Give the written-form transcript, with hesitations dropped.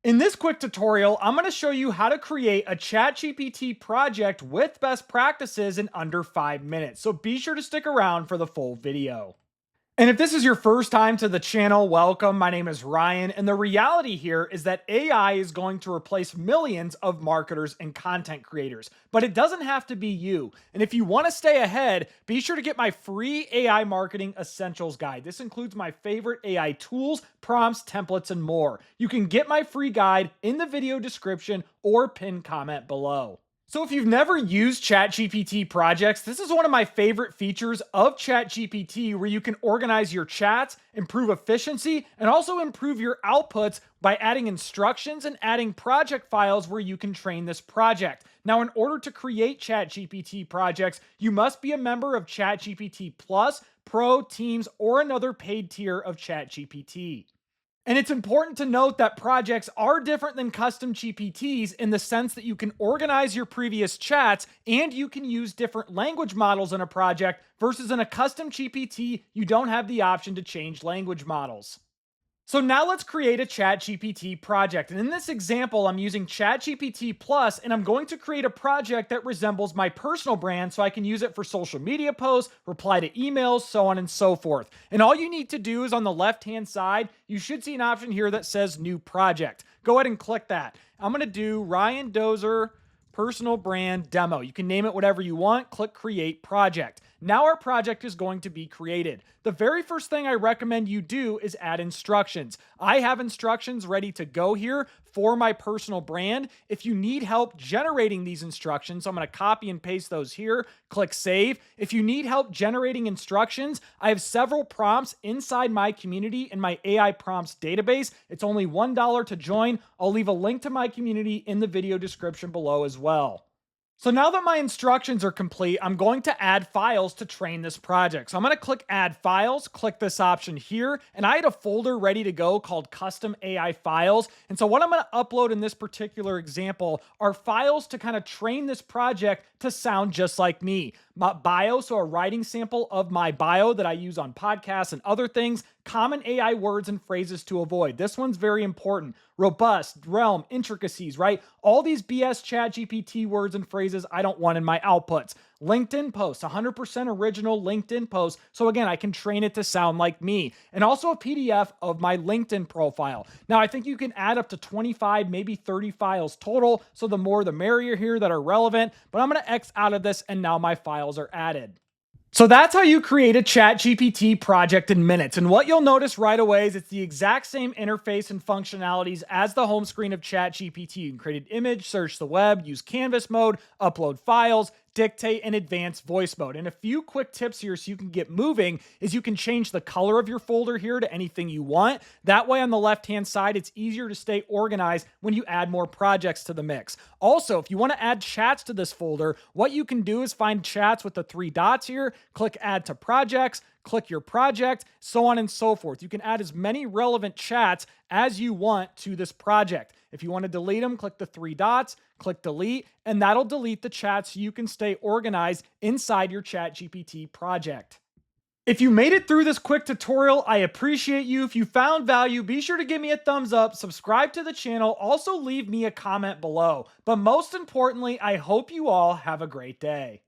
In this quick tutorial, I'm going to show you how to create a ChatGPT project with best practices in under 5 minutes. So be sure to stick around for the full video. And if this is your first time to the channel, welcome. My name is Ryan, and the reality here is that AI is going to replace millions of marketers and content creators, but it doesn't have to be you. And if you want to stay ahead, be sure to get my free AI Marketing Essentials Guide. This includes my favorite AI tools, prompts, templates, and more. You can get my free guide in the video description or pinned comment below. So if you've never used ChatGPT Projects, this is one of my favorite features of ChatGPT where you can organize your chats, improve efficiency, and also improve your outputs by adding instructions and adding project files where you can train this project. Now, in order to create ChatGPT Projects, you must be a member of ChatGPT Plus, Pro, Teams, or another paid tier of ChatGPT. And it's important to note that projects are different than custom GPTs in the sense that you can organize your previous chats and you can use different language models in a project versus in a custom GPT, you don't have the option to change language models. So now let's create a ChatGPT project. And in this example, I'm using ChatGPT Plus, and I'm going to create a project that resembles my personal brand so I can use it for social media posts, reply to emails, so on and so forth. And all you need to do is on the left-hand side, you should see an option here that says New Project. Go ahead and click that. I'm going to do Ryan Dozer Personal Brand Demo. You can name it whatever you want. Click Create Project. Now our project is going to be created. The very first thing I recommend you do is add instructions. I have instructions ready to go here for my personal brand. If you need help generating these instructions, I'm going to copy and paste those here. Click Save. If you need help generating instructions, I have several prompts inside my community in my AI prompts database. It's only $1 to join. I'll leave a link to my community in the video description below as well. So now that my instructions are complete, I'm going to add files to train this project. So I'm going to click Add Files, click this option here, and I had a folder ready to go called Custom AI Files. And so what I'm going to upload in this particular example are files to kind of train this project to sound just like me. My bio, so a writing sample of my bio that I use on podcasts and other things, common AI words and phrases to avoid. This one's very important. Robust, realm, intricacies, right? All these BS ChatGPT words and phrases I don't want in my outputs. LinkedIn posts, 100% original LinkedIn posts. So again, I can train it to sound like me. And also a PDF of my LinkedIn profile. Now, I think you can add up to 25, maybe 30 files total. So the more the merrier here that are relevant. But I'm going to X out of this and now my files are added. So that's how you create a ChatGPT project in minutes. And what you'll notice right away is it's the exact same interface and functionalities as the home screen of ChatGPT. You can create an image, search the web, use Canvas mode, upload files, dictate, and advanced voice mode. And a few quick tips here so you can get moving is you can change the color of your folder here to anything you want. That way on the left-hand side, it's easier to stay organized when you add more projects to the mix. Also, if you want to add chats to this folder, what you can do is find chats with the 3 dots here, click Add to Projects, click your project, so on and so forth. You can add as many relevant chats as you want to this project. If you want to delete them, click the 3 dots, click delete, and that'll delete the chats so you can stay organized inside your ChatGPT project. If you made it through this quick tutorial, I appreciate you. If you found value, be sure to give me a thumbs up, subscribe to the channel, also leave me a comment below. But most importantly, I hope you all have a great day.